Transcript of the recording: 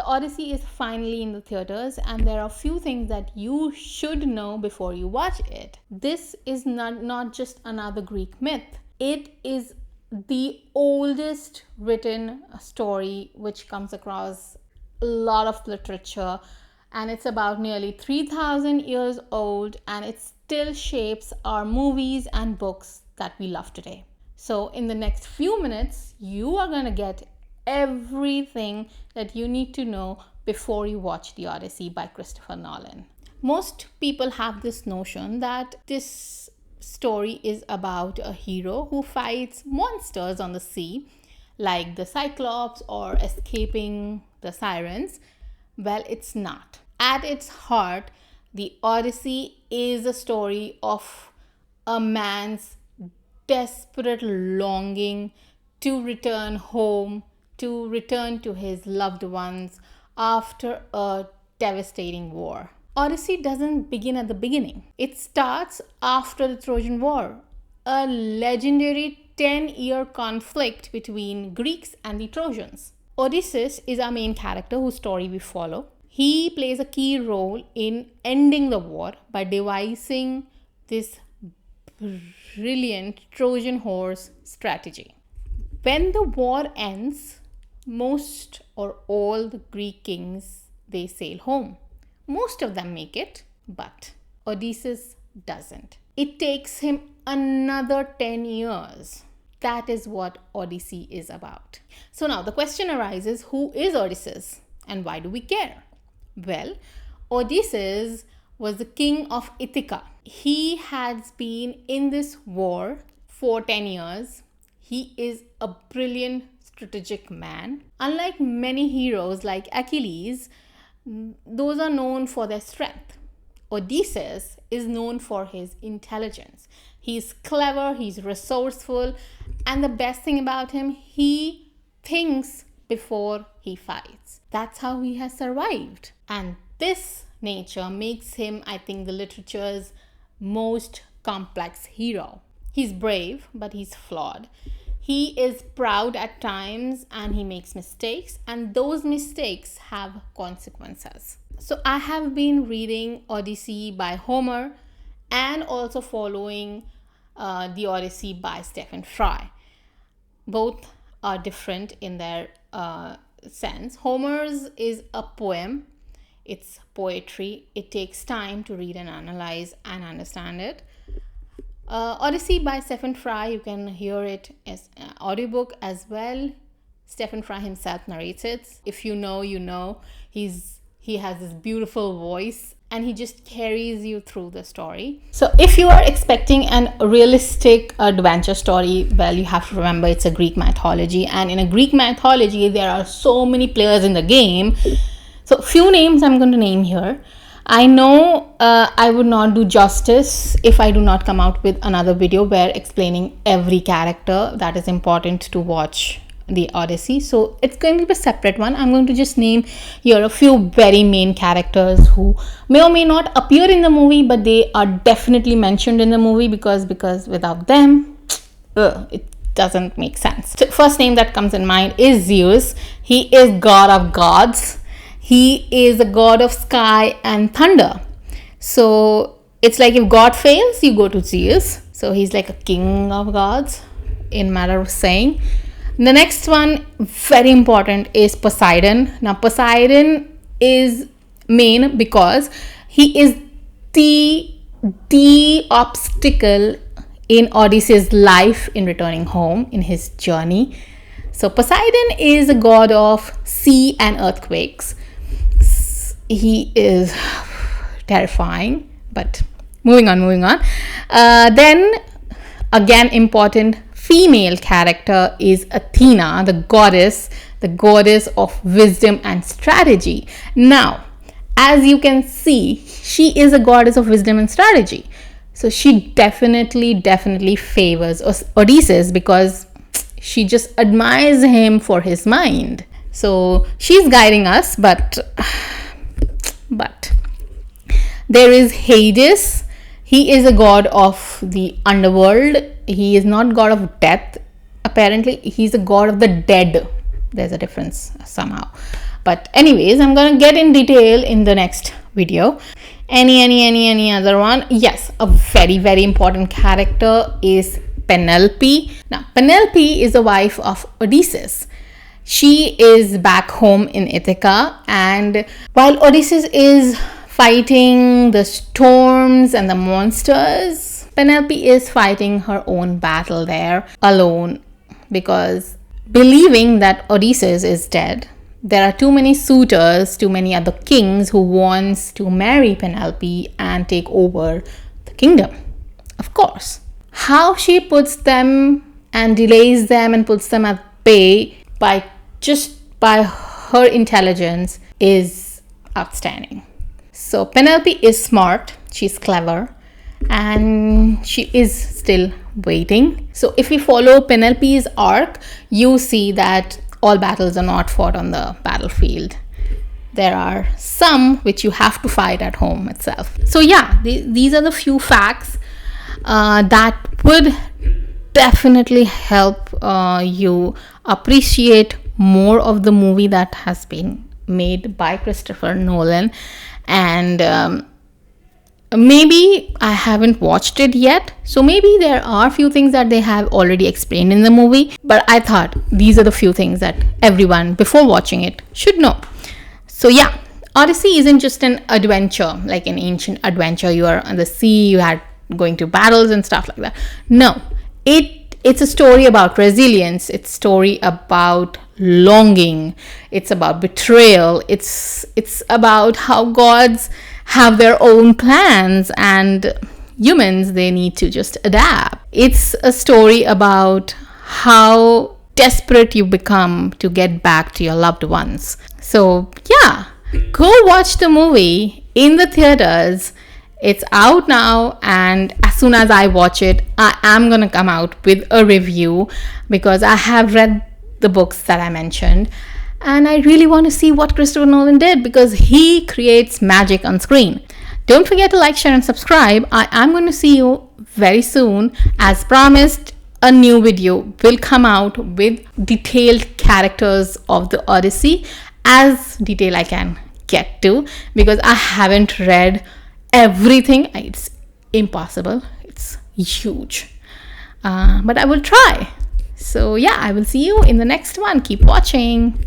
Odyssey is finally in the theaters, and there are a few things that you should know before you watch it. This is not just another Greek myth. It is the oldest written story which comes across a lot of literature, and it's about nearly 3,000 years old, and it still shapes our movies and books that we love today. So in the next few minutes, you are going to get everything that you need to know before you watch The Odyssey by Christopher Nolan. Most people have this notion that this story is about a hero who fights monsters on the sea, like the Cyclops or escaping the sirens. Well, it's not. At its heart, The Odyssey is a story of a man's desperate longing to return home, to return to his loved ones after a devastating war. Odyssey doesn't begin at the beginning. It starts after the Trojan War, a legendary 10-year conflict between Greeks and the Trojans. Odysseus is our main character whose story we follow. He plays a key role in ending the war by devising this brilliant Trojan horse strategy. When the war ends, most or all the Greek kings, they sail home. Most of them make it, but Odysseus doesn't. It takes him another 10 years. That is what Odyssey is about. So now the question arises, who is Odysseus and why do we care? Well, Odysseus was the king of Ithaca. He has been in this war for 10 years. He is a brilliant strategic man. Unlike many heroes like Achilles, those are known for their strength. Odysseus is known for his intelligence. He's clever, he's resourceful, and the best thing about him, he thinks before he fights. That's how he has survived. And this nature makes him, I think, the literature's most complex hero. He's brave, but he's flawed. He is proud at times and he makes mistakes, and those mistakes have consequences. So I have been reading Odyssey by Homer and also following The Odyssey by Stephen Fry. Both are different in their sense. Homer's is a poem. It's poetry. It takes time to read and analyze and understand it. Odyssey by Stephen Fry, you can hear it as an audiobook as well. Stephen Fry himself narrates it. If you know, you know. He has this beautiful voice and he just carries you through the story. So if you are expecting an realistic adventure story, well, you have to remember it's a Greek mythology, and in a Greek mythology there are so many players in the game. So few names I'm going to name here. I know I would not do justice if I do not come out with another video where explaining every character that is important to watch The Odyssey. So it's going to be a separate one. I'm going to just name here a few very main characters who may or may not appear in the movie, but they are definitely mentioned in the movie because without them, it doesn't make sense. So first name that comes in mind is Zeus. He is god of gods. He is the god of sky and thunder. So it's like if God fails, you go to Zeus. So he's like a king of gods in matter of saying. The next one, very important, is Poseidon. Now Poseidon is main because he is the obstacle in Odysseus' life in returning home in his journey. So Poseidon is a god of sea and earthquakes. He is terrifying, but moving on. Then again, important female character is Athena, the goddess of wisdom and strategy. Now, as you can see, she is a goddess of wisdom and strategy. So she definitely favors Odysseus because she just admires him for his mind. So she's guiding us, but there is Hades. He is a god of the underworld. He is not god of death. Apparently, he's a god of the dead. There's a difference somehow. But anyways, I'm gonna get in detail in the next video. Any other one? Yes, a very important character is Penelope. Now, Penelope is the wife of Odysseus. She is back home in Ithaca, and while Odysseus is fighting the storms and the monsters, Penelope is fighting her own battle there alone, because believing that Odysseus is dead, there are too many suitors, too many other kings who wants to marry Penelope and take over the kingdom. Of course. How she puts them and delays them and puts them at bay by her intelligence is outstanding. So Penelope is smart, she's clever, and she is still waiting. So if we follow Penelope's arc, you see that all battles are not fought on the battlefield. There are some which you have to fight at home itself. So yeah, these are the few facts that would definitely help you appreciate more of the movie that has been made by Christopher Nolan. And maybe I haven't watched it yet, so maybe there are a few things that they have already explained in the movie, but I thought these are the few things that everyone before watching it should know. So yeah, Odyssey isn't just an adventure, like an ancient adventure. You are on the sea, you are going to battles and stuff like that. No, it's a story about resilience. It's a story about longing. It's about betrayal. It's about how gods have their own plans and humans, they need to just adapt. It's a story about how desperate you become to get back to your loved ones. So yeah, go watch the movie in the theaters. It's out now, and as soon as I watch it, I am gonna come out with a review, because I have read the books that I mentioned, and I really want to see what Christopher Nolan did, because he creates magic on screen. Don't forget to like, share, and subscribe. I am going to see you very soon. As promised, a new video will come out with detailed characters of the Odyssey, as detailed I can get to, because I haven't read everything. It's impossible. It's huge. But I will try. So yeah, I will see you in the next one. Keep watching.